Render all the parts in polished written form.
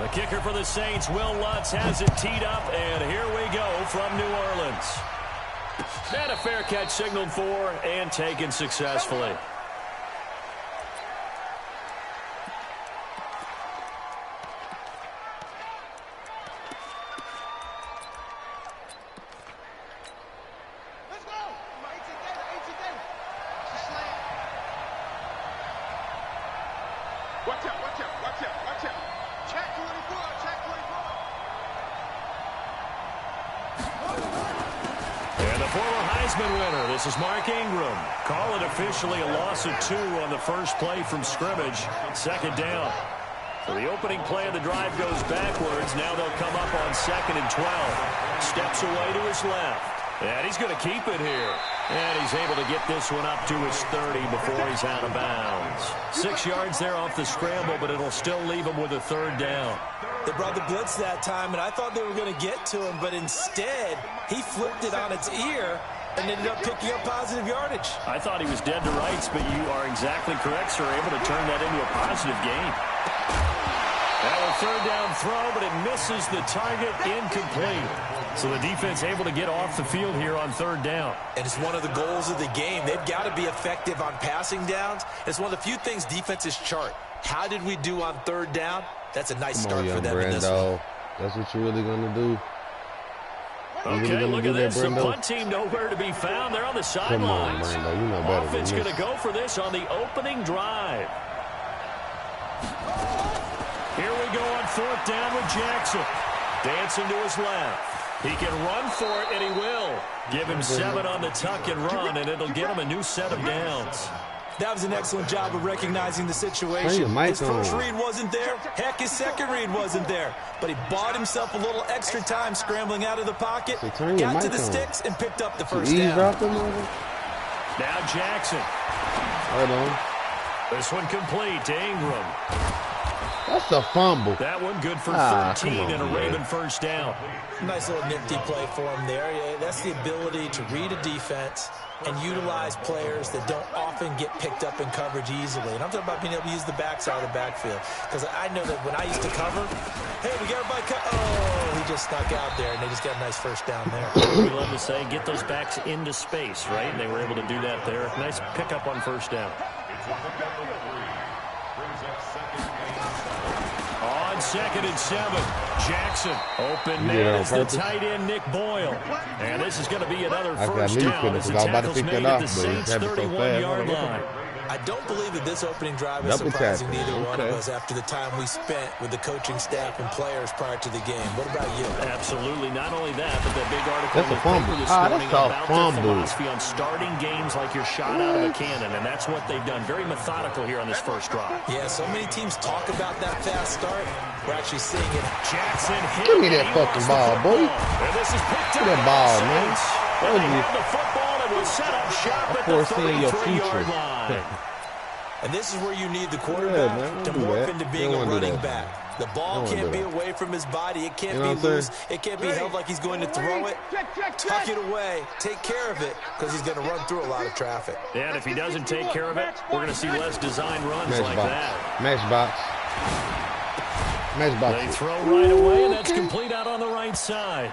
The kicker for the Saints, Will Lutz, has it teed up, and here we go from New Orleans. And a fair catch signaled for and taken successfully. This is Mark Ingram. Call it officially a loss of 2 on the first play from scrimmage. Second down. So the opening play of the drive goes backwards. Now they'll come up on 2nd and 12. Steps away to his left. And he's going to keep it here. And he's able to get this one up to his 30 before he's out of bounds. 6 yards there off the scramble, but it'll still leave him with a 3rd down. They brought the blitz that time, and I thought they were going to get to him, but instead he flipped it on its ear and ended up picking up positive yardage. I thought he was dead to rights, but you are exactly correct, sir. Able to turn that into a positive gain. That was 3rd down throw, but it misses the target, incomplete. So the defense able to get off the field here on 3rd down. And it's one of the goals of the game. They've got to be effective on passing downs. It's one of the few things defenses chart. How did we do on 3rd down? That's a nice start for them in this one. That's what you're really going to do. Okay, look at this. The punt team nowhere to be found. They're on the sidelines. Come on, Brando. You know better Offense than going to go for this on the opening drive. Here we go on 4th down with Jackson. Dancing to his left. He can run for it, and he will. Give him 7 on the tuck and run, and it'll get him a new set of downs. That was an excellent job of recognizing the situation. His first read wasn't there. Heck, his second read wasn't there. But he bought himself a little extra time scrambling out of the pocket, got to the sticks, and picked up the first down. Now Jackson. Right on. This one complete to Ingram. That's a fumble. That one good for 13 and a Raven first down. Nice little nifty play for him there. Yeah, that's the ability to read a defense and utilize players that don't often get picked up in coverage easily. And I'm talking about being able to use the backside of the backfield. Because I know that when I used to cover, hey, we got everybody oh, he just snuck out there, and they just got a nice first down there. We love to say, get those backs into space, right? And they were able to do that there. Nice pickup on first down. On 2nd and 7, Jackson. Open man is the tight end, Nick Boyle. And this is going to be another first down as the tackle's made at the Saints' 31-yard line. I don't believe that this opening drive is surprising neither one of us after the time we spent with the coaching staff and players prior to the game. What about you? Absolutely. Not only that, but that big article in the paper this morning about their philosophy on starting games like you're shot out of a cannon, and that's what they've done. Very methodical here on this first drive. Yeah, so many teams talk about that fast start. We're actually seeing it. Jackson hit. Give me that fucking ball, boy. And this is picked up. Give that ball, man. And they have the football and will set up shop at the 33-yard line. And this is where you need the quarterback to morph into being a running back. The ball can't be away from his body. It can't be loose. It can't be held like he's going to throw it. Tuck it away. Take care of it because he's going to run through a lot of traffic. Yeah, and if he doesn't take care of it, we're going to see less design runs like that. Mesh box. They throw right away, and that's complete out on the right side.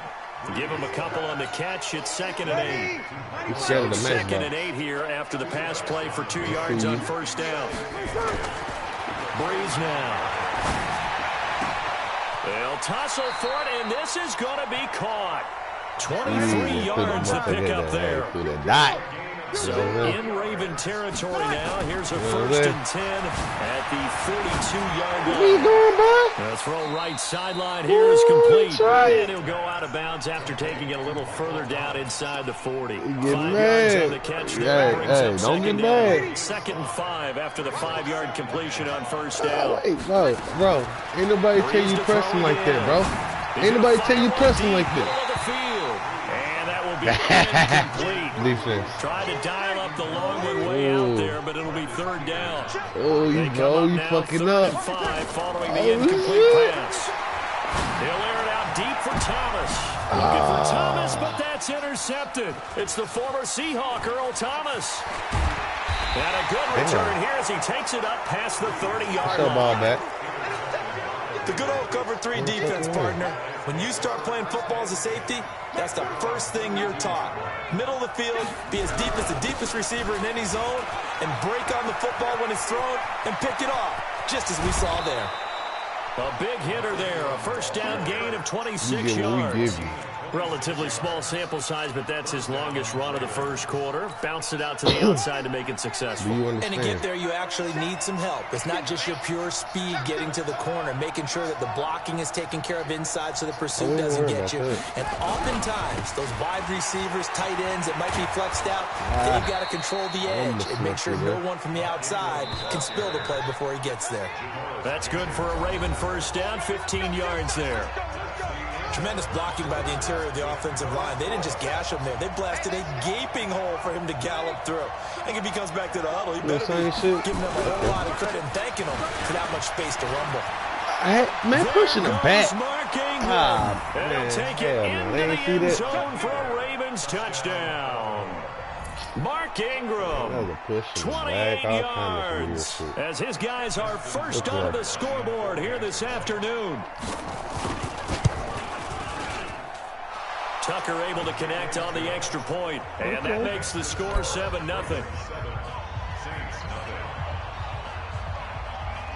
Give him a couple on the catch. It's 2nd and 8. So 2nd and 8 here after the pass play for 2 yards on first down. Breeze now. They'll tussle for it, and this is going to be caught. 23 yards to pick up there. So in Raven territory now. Here's a 1st and 10 at the 42-yard line. What are you doing, boy? The throw right sideline here is complete. And he'll go out of bounds after taking it a little further down inside the 40. 5 yards on the catch. Hey, don't get mad. 2nd and 5 after the 5-yard completion on first down. Hey, bro, ain't nobody tell you pressing like that, bro. Ain't nobody tell you pressing like that. Incomplete. Defense. Tried to dial up the long one way out there, but it'll be 3rd down. Oh, you fucking up. 5 following the incomplete pass. He'll air it out deep for Thomas. Looking for Thomas, but that's intercepted. It's the former Seahawk, Earl Thomas. And a good return here as he takes it up past the 30-yard line. Ball back. The good old cover 3 defense, partner. When you start playing football as a safety, that's the first thing you're taught. Middle of the field, be as deep as the deepest receiver in any zone, and break on the football when it's thrown and pick it off, just as we saw there. A big hitter there, a first down gain of 26 yards. Relatively small sample size, but that's his longest run of the first quarter. Bounced it out to the outside to make it successful. And to get there, you actually need some help. It's not just your pure speed getting to the corner, making sure that the blocking is taken care of inside so the pursuit doesn't get you. And oftentimes, those wide receivers, tight ends that might be flexed out, they've got to control the edge and make sure no one from the outside can spill the play before he gets there. That's good for a Raven first down, 15 yards there. Tremendous blocking by the interior of the offensive line. They didn't just gash him there. They blasted a gaping hole for him to gallop through. I think if he comes back to the huddle, he better be giving them a whole lot of credit and thanking them for that much space to rumble. Man, pushing the back. And he'll take it into the end zone for a Ravens touchdown. Mark Ingram, 28 yards, as his guys are first on the scoreboard here this afternoon. Tucker able to connect on the extra point, and that makes the score 7-0.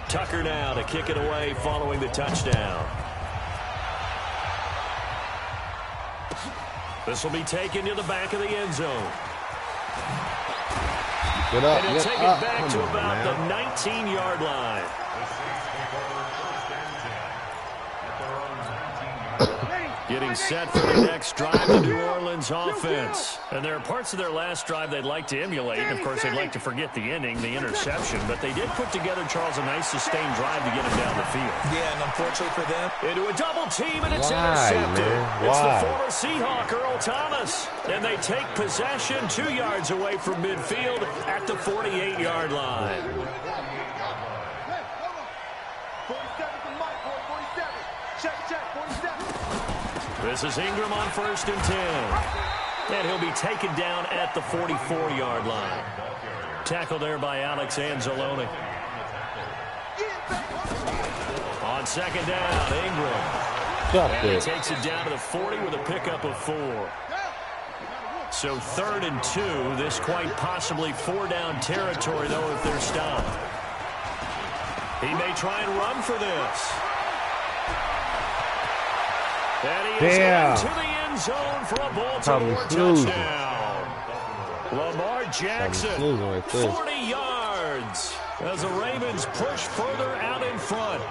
Tucker now to kick it away following the touchdown. This will be taken to the back of the end zone. And he'll take it back to about the 19-yard line. Getting set for the next drive, the New Orleans offense. And there are parts of their last drive they'd like to emulate. And, of course, they'd like to forget the ending, the interception. But they did put together, Charles, a nice sustained drive to get him down the field. Yeah, and unfortunately for them, into a double team, and it's intercepted. It's the former Seahawk, Earl Thomas. And they take possession 2 yards away from midfield at the 48-yard line. 47. Check, 47. This is Ingram on 1st and 10. And he'll be taken down at the 44-yard line. Tackled there by Alex Anzalone. On 2nd down, Ingram. And he takes it down to the 40 with a pickup of 4. So 3rd and 2. This quite possibly 4-down territory, though, if they're stopped. He may try and run for this. And he is into the end zone for a Baltimore touchdown. Lamar Jackson, 40 yards as the Ravens push further out in front.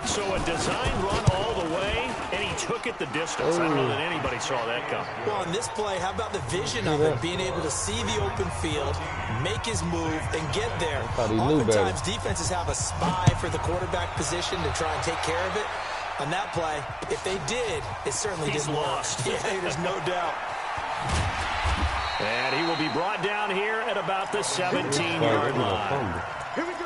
So a design run all the way, and he took it the distance. I don't know that anybody saw that come. Well, in this play, how about the vision of it, being able to see the open field, make his move, and get there. Oftentimes, defenses have a spy for the quarterback position to try and take care of it. On that play, if they did, it certainly didn't lost. Yeah, there's no doubt. And he will be brought down here at about the 17-yard line. Here we go.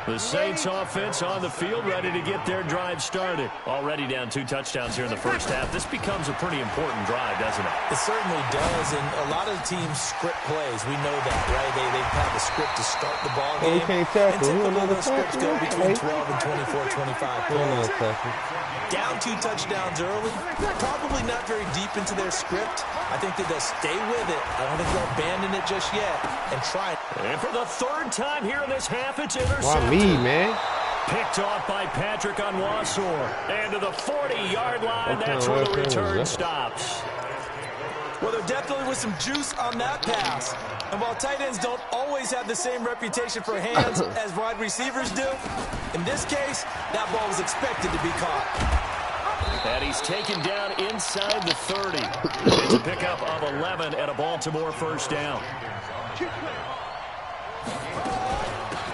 The Saints offense on the field, ready to get their drive started. Already down 2 touchdowns here in the first half. This becomes a pretty important drive, doesn't it? It certainly does, and a lot of teams script plays. We know that, right? They have a script to start the ball game. Can't tackle. And typically those scripts go between 12 and 24, 25 plays. Down 2 touchdowns early, probably not very deep into their script. I think that they'll stay with it. I don't think they'll abandon it just yet and try it. And for the 3rd time here in this half, it's intercepted. Why me, man? Picked off by Patrick Onwuasor. And to the 40-yard line, that's where the return stops. Well, there definitely was some juice on that pass. And while tight ends don't always have the same reputation for hands as wide receivers do, in this case, that ball was expected to be caught. And he's taken down inside the 30. It's a pickup of 11 and a Baltimore first down.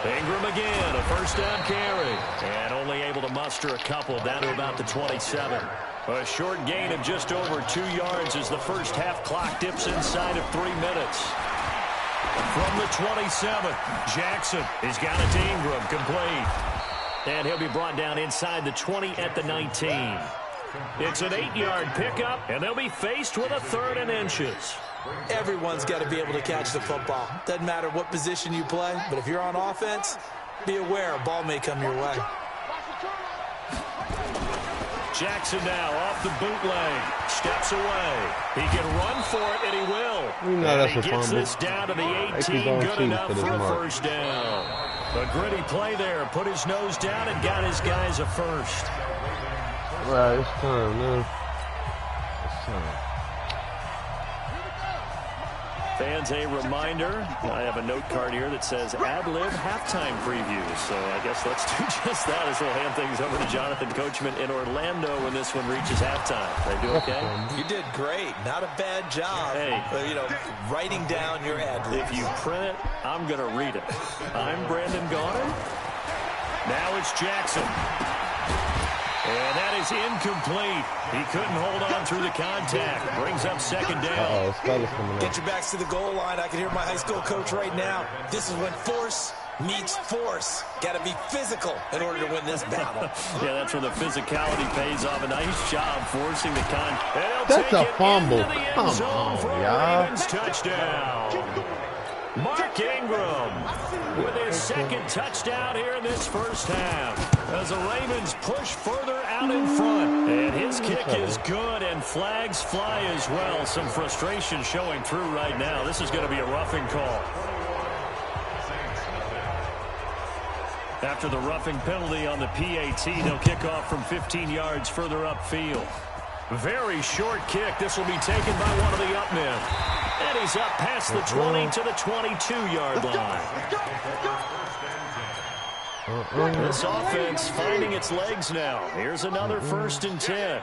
Ingram again, a first down carry. And only able to muster a couple down to about the 27. A short gain of just over 2 yards as the first half clock dips inside of 3 minutes. From the 27, Jackson has got it to Ingram, complete. And he'll be brought down inside the 20 at the 19. It's an 8-yard pickup, and they'll be faced with a 3rd and inches. Everyone's got to be able to catch the football. Doesn't matter what position you play, but if you're on offense, Be aware, a ball may come your way. Jackson now off the bootleg. Steps away. He can run for it, and he will. And he gets this down to the 18. Good enough for a first down. A gritty play there. Put his nose down and got his guys a first. Right, it's time, man. It's time. Fans, a reminder, I have a note card here that says ad-lib halftime preview. So I guess let's do just that as we'll hand things over to Jonathan Coachman in Orlando when this one reaches halftime. Did I do okay? You did great. Not a bad job. Hey. Writing down your ad-libs. If you print it, I'm going to read it. I'm Brandon Garner. Now it's Jackson. And that is incomplete. He couldn't hold on through the contact. Brings up second down. Get your backs to the goal line. I can hear my high school coach right now. This is when force meets force. Got to be physical in order to win this battle. Yeah, that's where the physicality pays off. A nice job forcing the contact. That's a fumble. Come on, y'all. Touchdown. Mark Ingram with his second touchdown here in this first half as the Ravens push further out in front. And his kick is good, and flags fly as well. Some frustration showing through right now. This is going to be a roughing call. After the roughing penalty on the PAT, they'll kick off from 15 yards further upfield. Very short kick. This will be taken by one of the up men. And he's up past the 20 to the 22-yard line. This offense finding its legs now. Here's another 1st and 10.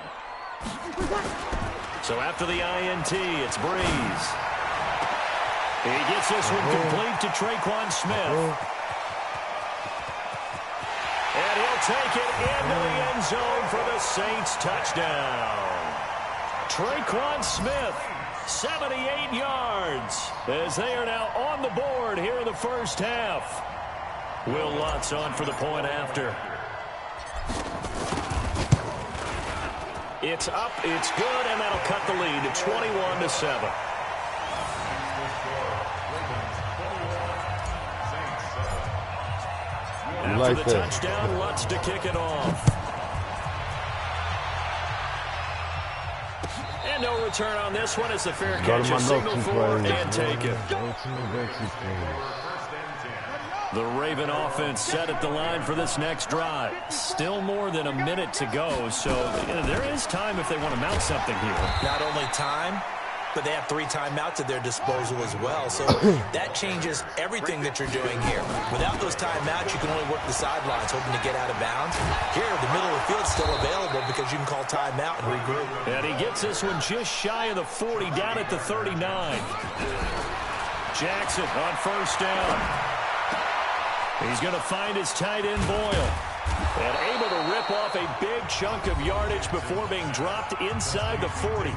So after the INT, it's Breeze. He gets this one complete to Traquan Smith. And he'll take it into the end zone for the Saints touchdown. Traquan Smith, 78 yards, as they are now on the board here in the first half. Will Lutz on for the point after. It's up, it's good, and that'll cut the lead to 21-7. After the touchdown, Lutz to kick it off. And no return on this one as the fair catch is signaled for and taken. The Raven offense set at the line for this next drive. Still more than a minute to go, so there is time if they want to mount something here. Not only time, but they have 3 timeouts at their disposal as well. So that changes everything that you're doing here. Without those timeouts, you can only work the sidelines, hoping to get out of bounds. Here, the middle of the field's still available because you can call timeout and regroup. And he gets this one just shy of the 40, down at the 39. Jackson on first down. He's going to find his tight end Boyle. And able to rip off a big chunk of yardage before being dropped inside the 40.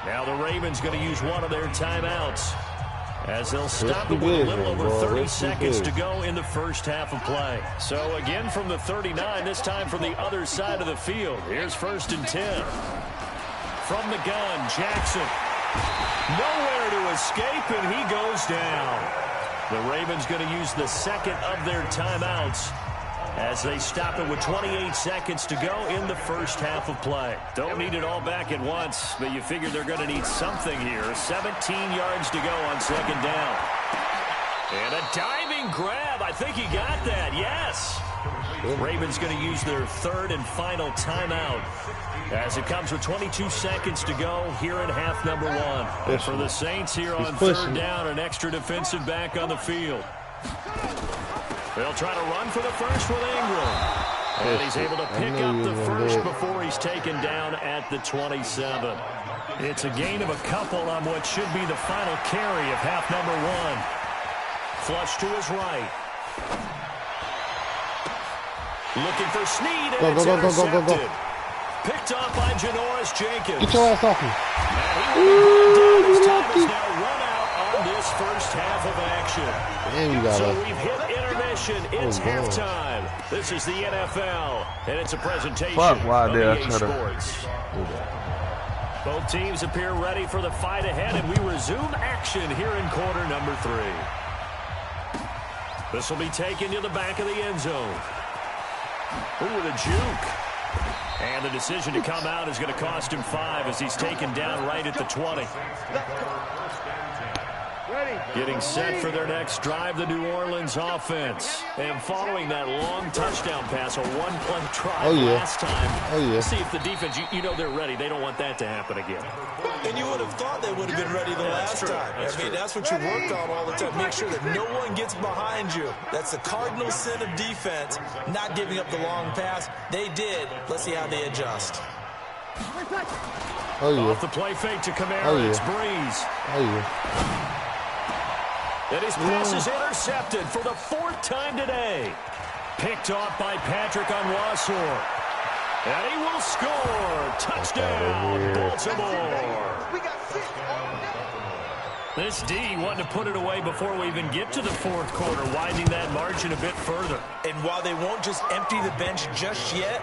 Now the Ravens going to use one of their timeouts as they'll stop it with a little over 30 seconds to go in the first half of play. So again from the 39, this time from the other side of the field. Here's 1st and 10. From the gun, Jackson. Nowhere to escape, and he goes down. The Ravens going to use the second of their timeouts as they stop it with 28 seconds to go in the first half of play. Don't need it all back at once, but you figure they're going to need something here. 17 yards to go on second down. And a diving grab. I think he got that. Yes. Ravens going to use their 3rd and final timeout as it comes with 22 seconds to go here in half number 1. And for the Saints here on 3rd down, an extra defensive back on the field. They'll try to run for the first with Ingram. And he's able to pick up the first before he's taken down at the 27. It's a gain of a couple on what should be the final carry of half number 1. Flush to his right. Looking for Snead, and it's intercepted. Picked off by Janoris Jenkins. Get your ass off me. And he will be down. His time is now run out on this first half of action. So we've hit intermission. It's halftime. This is the NFL, and it's a presentation of EA Sports. Both teams appear ready for the fight ahead, and we resume action here in quarter number 3. This will be taken to the back of the end zone. Ooh, with a juke. And the decision to come out is going to cost him 5 as he's taken down right at the 20. Getting set for their next drive, the New Orleans offense. And following that long touchdown pass, a one-play try last time. See if the defense, you know they're ready. They don't want that to happen again. And you would have thought they would have been ready the last time. That's what you work on all the time. Make sure that no one gets behind you. That's the cardinal sin of defense, not giving up the long pass. They did. Let's see how they adjust. Off the play fake to Kamara, it's Breeze. And his pass is intercepted for the 4th time today. Picked off by Patrick on Wassor. And he will score. Touchdown, Baltimore. This D wanting to put it away before we even get to the 4th quarter, widening that margin a bit further. And while they won't just empty the bench just yet,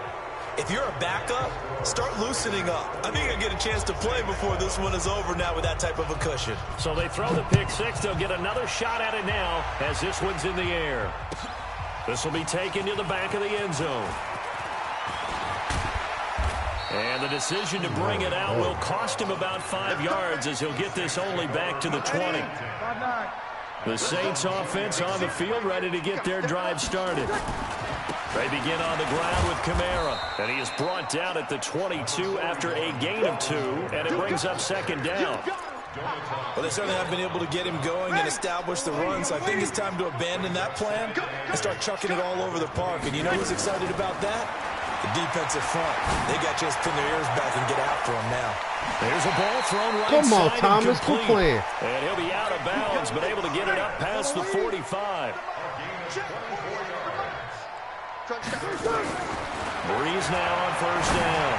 if you're a backup, start loosening up. I think I get a chance to play before this one is over now with that type of a cushion. So they throw the pick 6. They'll get another shot at it now as this one's in the air. This will be taken to the back of the end zone. And the decision to bring it out will cost him about 5 yards as he'll get this only back to the 20. The Saints offense on the field ready to get their drive started. They begin on the ground with Kamara, and he is brought down at the 22 after a gain of 2, and it brings up 2nd down. Well, they certainly have been able to get him going and establish the run, so I think it's time to abandon that plan and start chucking it all over the park. And you know who's excited about that? The defensive front. They got just pin their ears back and get after him now. There's a ball thrown right Come on, side Thomas, quit playing. And he'll be out of bounds, but able to get it up past the 45. Breeze now on 1st down.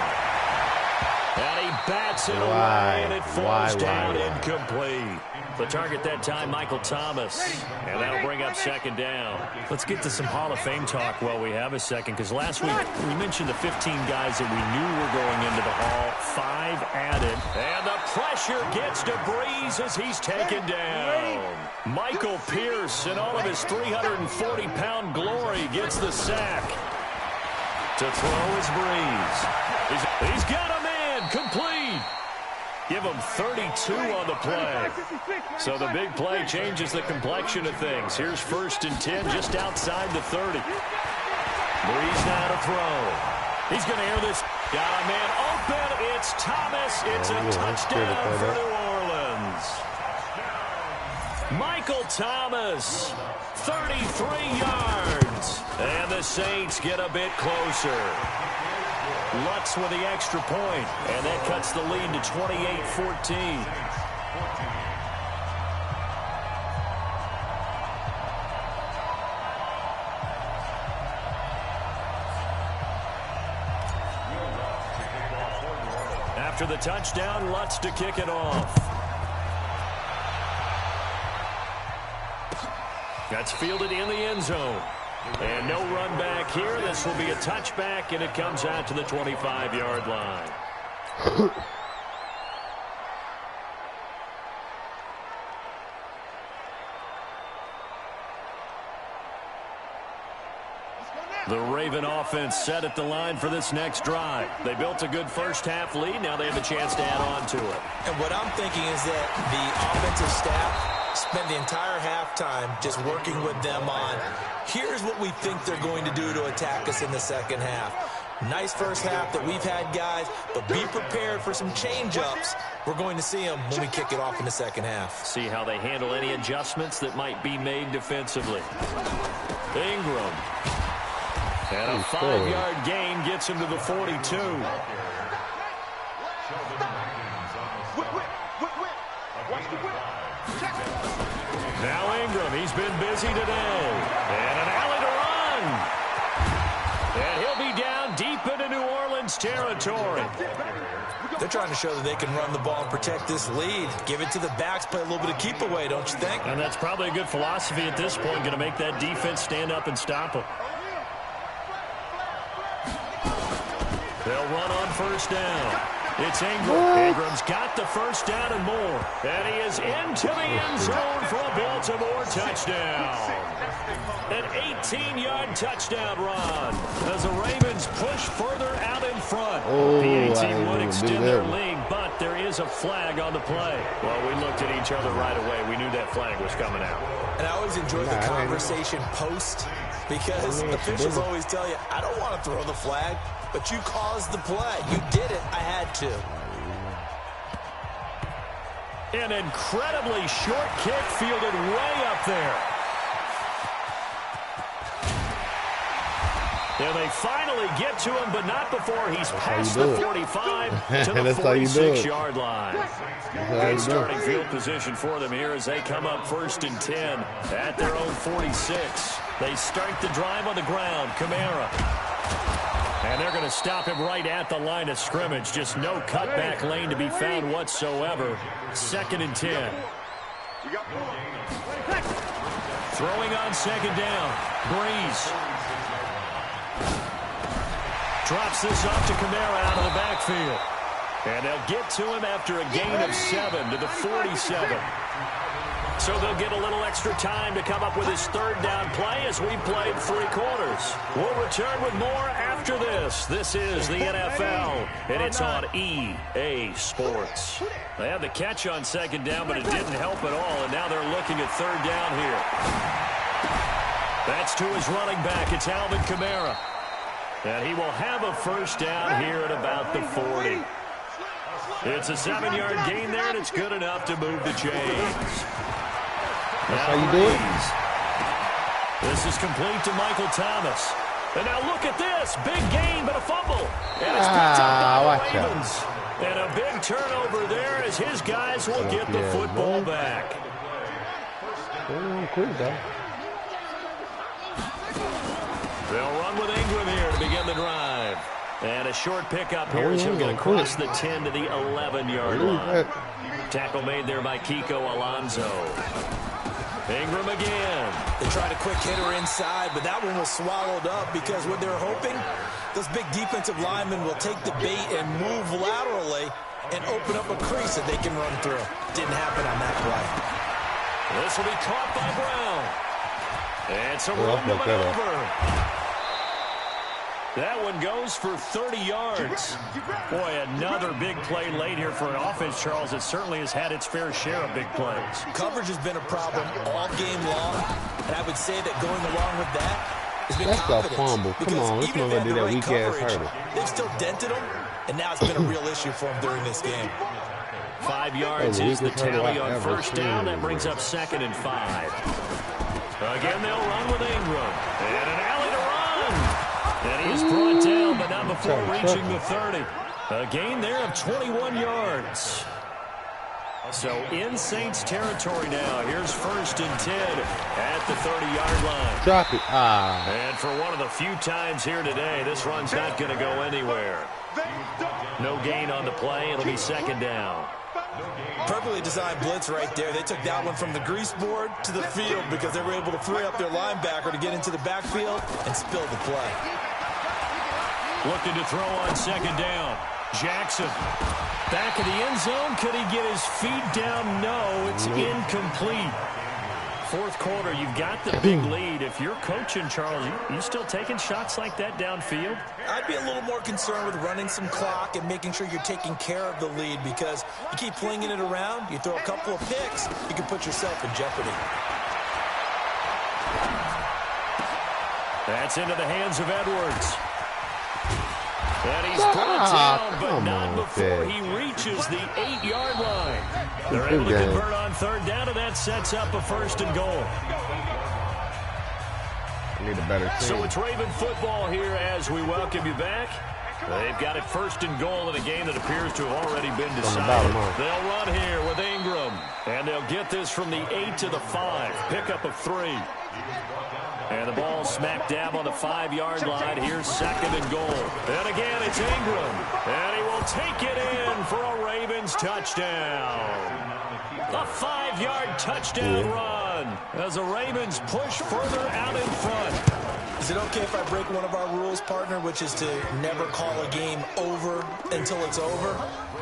And he bats it away, and it falls down incomplete. The target that time, Michael Thomas. And that'll bring up 2nd down. Let's get to some Hall of Fame talk while we have a second, because last week we mentioned the 15 guys that we knew were going into the Hall. 5 added. And the pressure gets to Breeze as he's taken down. Michael Pierce, in all of his 340-pound glory, gets the sack. To throw is Breeze. He's got a man, complete. Give him 32 on the play. So the big play changes the complexion of things. Here's 1st and 10 just outside the 30. Breeze now to throw. He's going to air this. Got a man open. It's Thomas. It's a touchdown for New Orleans. Michael Thomas, 33 yards. And the Saints get a bit closer. Lutz with the extra point, and that cuts the lead to 28-14. After the touchdown, Lutz to kick it off. That's fielded in the end zone. And no run back here. This will be a touchback, and it comes out to the 25-yard line. The Raven offense set at the line for this next drive. They built a good first-half lead. Now they have a chance to add on to it. And what I'm thinking is that the offensive staff spend the entire halftime just working with them on, here's what we think they're going to do to attack us in the 2nd half. Nice first half that we've had, guys, but be prepared for some change-ups. We're going to see them when we kick it off in the 2nd half. See how they handle any adjustments that might be made defensively. Ingram. And a 5-yard gain gets him to the 42. Now Ingram, he's been busy today. And an alley to run. And he'll be down deep into New Orleans territory. They're trying to show that they can run the ball and protect this lead. Give it to the backs, play a little bit of keep away, don't you think? And that's probably a good philosophy at this point, going to make that defense stand up and stop them. They'll run on 1st down. It's Ingram. Ingram's got the 1st down and more. And he is into the end zone for a Baltimore touchdown. An 18-yard touchdown run as the Ravens push further out in front. Oh, the 18 would extend their lead, but there is a flag on the play. Well, we looked at each other right away. We knew that flag was coming out. And I always enjoy the conversation post because officials always tell you, I don't want to throw the flag, but you caused the play. You did it. I had to. An incredibly short kick fielded way up there. And they finally get to him, but not before he's past the 45 to the 46-yard line. Good starting field position for them here as they come up 1st and 10 at their own 46. They start the drive on the ground. Kamara. And they're going to stop him right at the line of scrimmage. Just no cutback lane to be found whatsoever. 2nd and 10. Throwing on 2nd down. Breeze. Drops this off to Kamara out of the backfield. And they'll get to him after a gain of 7 to the 47. So they'll get a little extra time to come up with his 3rd down play as we played 3 quarters. We'll return with more after this. This is the NFL, and it's on EA Sports. They had the catch on 2nd down, but it didn't help at all, and now they're looking at 3rd down here. That's to his running back. It's Alvin Kamara. And he will have a 1st down here at about the 40. It's a 7-yard gain there, and it's good enough to move the chains. That's how you do it. This is complete to Michael Thomas. And now look at this. Big gain, but a fumble. And it's picked up by the Ravens. And a big turnover there as his guys will get the football back. They'll run with Ingram here to begin the drive. And a short pickup here as he'll get across the 10 to the 11-yard line. Tackle made there by Kiko Alonso. Ingram again. They tried a quick hitter inside, but that one was swallowed up because what they're hoping, those big defensive linemen will take the bait and move laterally and open up a crease that they can run through. Didn't happen on that play. This will be caught by Brown. And some room to maneuver. That one goes for 30 yards. Boy, another big play late here for an offense, Charles. It certainly has had its fair share of big plays. Coverage has been a problem all game long, and I would say that going along with that has been confidence. That's a fumble. Come on, let's not do that weak-ass hurdle. They've still dented them, and now it's been a real issue for them during this game. 5 yards is the tally on 1st down. That brings up 2nd and 5. Again, they'll run with Ingram. And an alley to run. And he's brought down, but not before reaching the 30. A gain there of 21 yards. So in Saints territory now. Here's 1st and 10 at the 30-yard line. Drop it. And for one of the few times here today, this run's not going to go anywhere. No gain on the play. It'll be 2nd down. Perfectly designed blitz right there. They took that one from the grease board to the field because they were able to free up their linebacker to get into the backfield and spill the play. Looking to throw on 2nd down. Jackson. Back of the end zone. Could he get his feet down? No, it's incomplete. 4th quarter, you've got the big lead. If you're coaching, Charles, you still taking shots like that downfield? I'd be a little more concerned with running some clock and making sure you're taking care of the lead because you keep flinging it around, you throw a couple of picks, you can put yourself in jeopardy. That's into the hands of Edwards. And he's brought down, but not before he reaches the 8-yard line. They're able to convert on 3rd down, and that sets up a 1st and goal. I need a better team. So it's Raven football here as we welcome you back. They've got it 1st and goal in a game that appears to have already been decided. They'll run here with Ingram, and they'll get this from the 8 to the 5. Pickup of 3. And the ball smack dab on the 5-yard line. Here's 2nd and goal. And again, it's Ingram. And he will take it in for a Ravens touchdown. A 5-yard touchdown run as the Ravens push further out in front. Is it okay if I break one of our rules, partner, which is to never call a game over until it's over?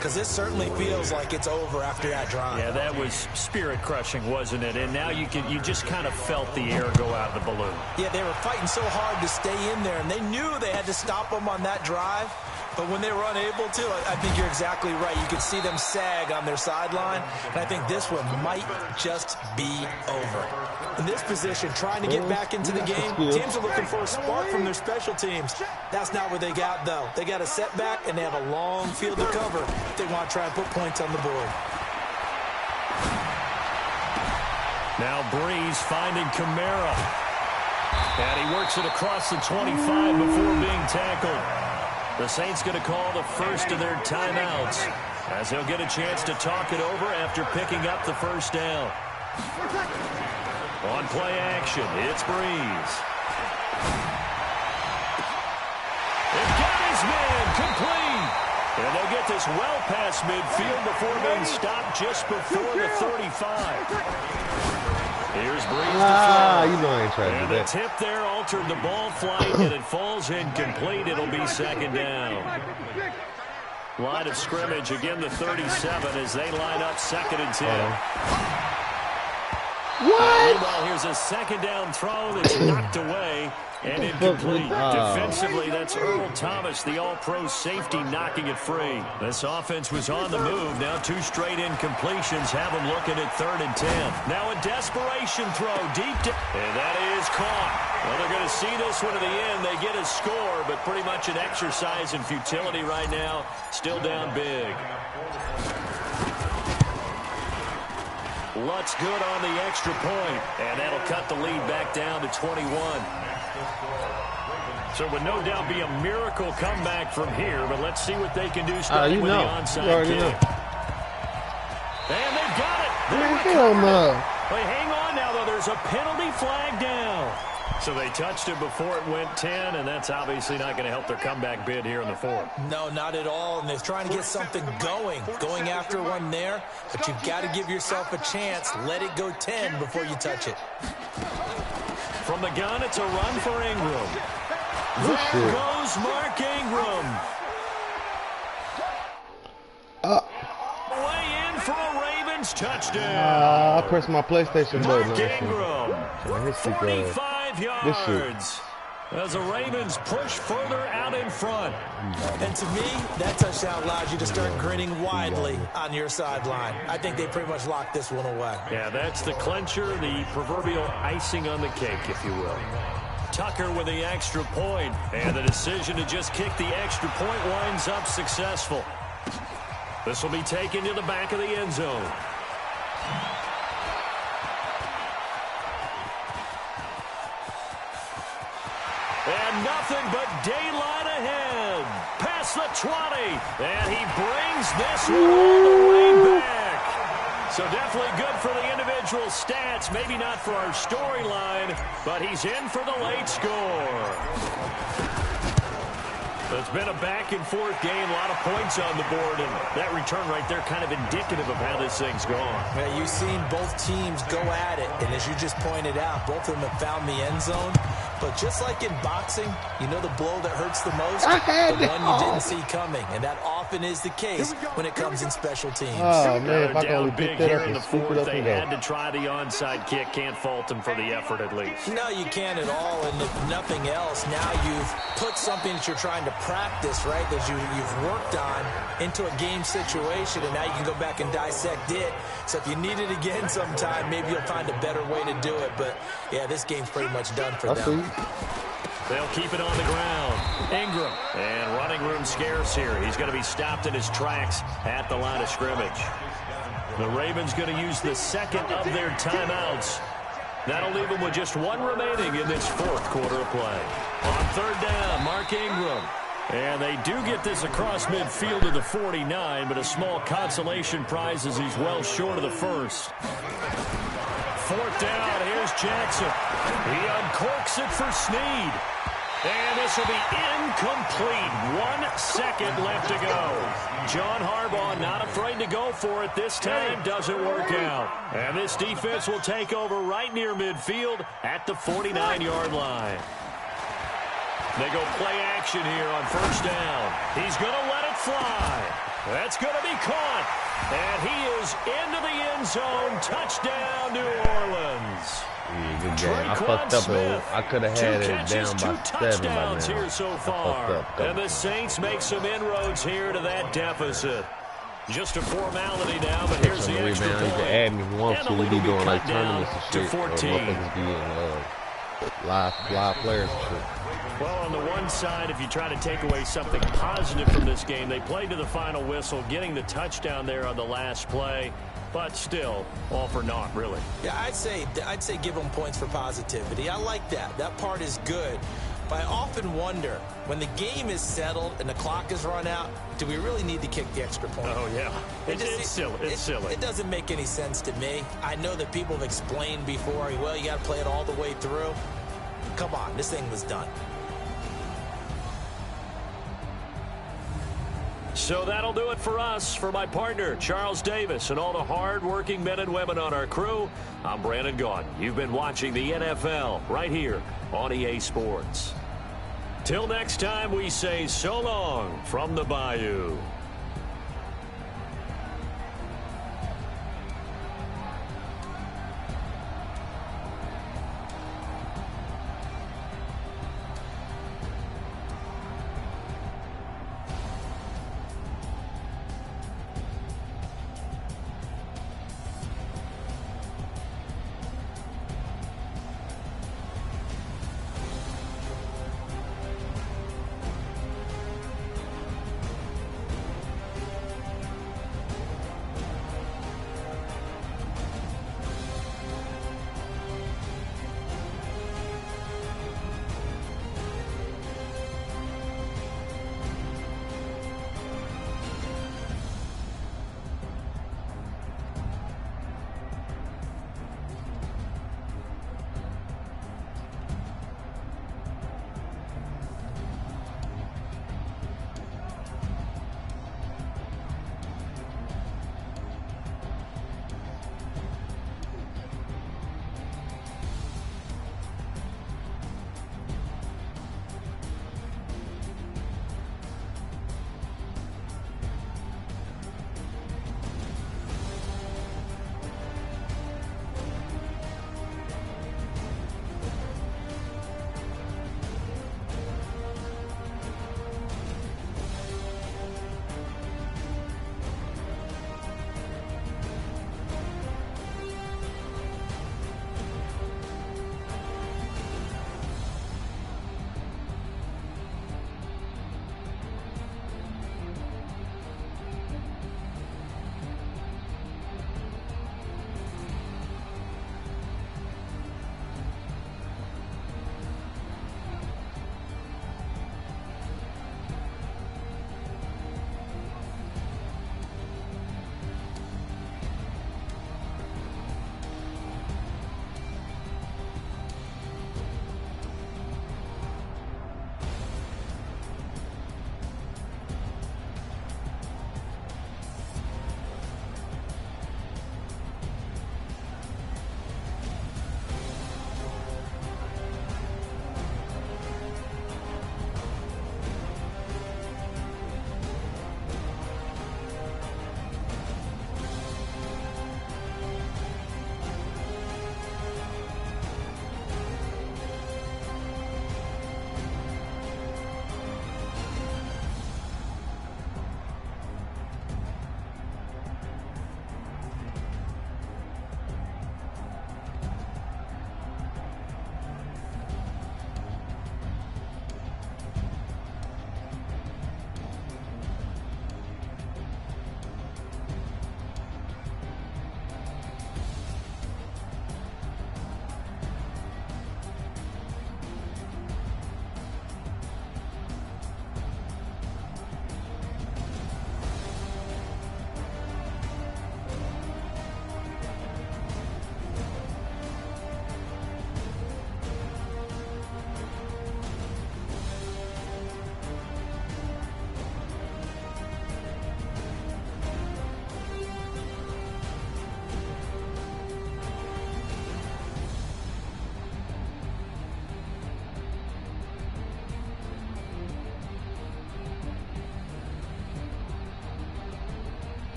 because this certainly feels like it's over after that drive. Yeah, that was spirit-crushing, wasn't it? And now you just kind of felt the air go out of the balloon. Yeah, they were fighting so hard to stay in there, and they knew they had to stop them on that drive. But when they were unable to, I think you're exactly right. You could see them sag on their sideline, and I think this one might just be over. In this position, trying to get back into the game, teams are looking for a spark from their special teams. That's not what they got, though. They got a setback, and they have a long field to cover if they want to try and put points on the board. Now Breeze finding Kamara. And he works it across the 25 before being tackled. The Saints going to call the first of their timeouts as they'll get a chance to talk it over after picking up the first down. On play action, it's Breeze. They've got his man complete. And they'll get this well past midfield before being stopped just before the 35. Here's Breeze to throw. You know I ain't trying to do And that. the tip there altered the ball flight, and it falls incomplete. It'll be second down. Line of scrimmage, again the 37 as they line up 2nd and 10. What? Meanwhile, here's a second down throw that's knocked away and incomplete. Defensively, that's Earl Thomas, the all-pro safety, knocking it free. This offense was on the move. Now 2 straight incompletions have them looking at 3rd and 10. Now a desperation throw deep down. And that is caught. Well, they're going to see this one to the end. They get a score, but pretty much an exercise in futility right now. Still down big. Lutz good on the extra point, and that'll cut the lead back down to 21. So it would no doubt be a miracle comeback from here, but let's see what they can do starting with the onside kick. And they've got it. Hell no. Wait, hang on now, though. There's a penalty flag down. So they touched it before it went 10, and that's obviously not going to help their comeback bid here in the 4th. No, not at all, and they're trying to get something going after one there, but you've got to give yourself a chance. Let it go 10 before you touch it. From the gun, it's a run for Ingram. There goes Mark Ingram. Way in for a Ravens touchdown. I pressed my PlayStation button. Mark Ingram, 45 yards. As the Ravens push further out in front. And to me, that touchdown allows you to start grinning widely on your sideline. I think they pretty much locked this one away. Yeah, that's the clincher, the proverbial icing on the cake, if you will. Tucker with the extra point, and the decision to just kick the extra point winds up successful. This will be taken to the back of the end zone. And nothing but daylight ahead. Past the 20. And he brings this one all the way back. So definitely good for the individual stats. Maybe not for our storyline, but he's in for the late score. It's been a back-and-forth game, a lot of points on the board, and that return right there kind of indicative of how this thing's gone. Yeah, you've seen both teams go at it, and as you just pointed out, both of them have found the end zone. But just like in boxing, you know the blow that hurts the most? The one you didn't see coming, and that often is the case when it comes in special teams. Oh, man, if I can Down only big pick that here up in and the scoop it 4th. up They and go. had to try the onside kick. Can't fault them for the effort, at least. No, you can't at all, and if nothing else, now you've put something that you're trying to practice, right, that you've worked on into a game situation, and now you can go back and dissect it. So if you need it again sometime, maybe you'll find a better way to do it. But, yeah, this game's pretty much done for them. They'll keep it on the ground. Ingram. And running room scarce here. He's going to be stopped in his tracks at the line of scrimmage. The Ravens going to use the second of their timeouts. That'll leave them with just one remaining in this 4th quarter of play. On 3rd down, Mark Ingram. And they do get this across midfield to the 49, but a small consolation prize as he's well short of the first. 4th down, here's Jackson. He uncorks it for Snead. And this will be incomplete. 1 second left to go. John Harbaugh not afraid to go for it this time. Doesn't work out. And this defense will take over right near midfield at the 49-yard line. They go play action here on first down. He's going to let it fly. That's going to be caught. And he is into the end zone. Touchdown, New Orleans. Yeah, good game. I fucked up. I could have had it down by 7 touchdowns by now. here so far. And the Saints make some inroads here to that deficit. Just a formality now, but here's the extra point. You can add me if you want to. We be doing like tournaments and shit. 14. Or motherfuckers be in live players and shit. Well, on the one side, if you try to take away something positive from this game, they played to the final whistle, getting the touchdown there on the last play. But still, all for naught, really. Yeah, I'd say give them points for positivity. I like that. That part is good. But I often wonder, when the game is settled and the clock is run out, do we really need to kick the extra point? Oh, yeah. It's silly. It's silly. It doesn't make any sense to me. I know that people have explained before, well, you got to play it all the way through. Come on, this thing was done. So that'll do it for us. For my partner, Charles Davis, and all the hard-working men and women on our crew, I'm Brandon Gaudin. You've been watching the NFL right here on EA Sports. Till next time, we say so long from the Bayou.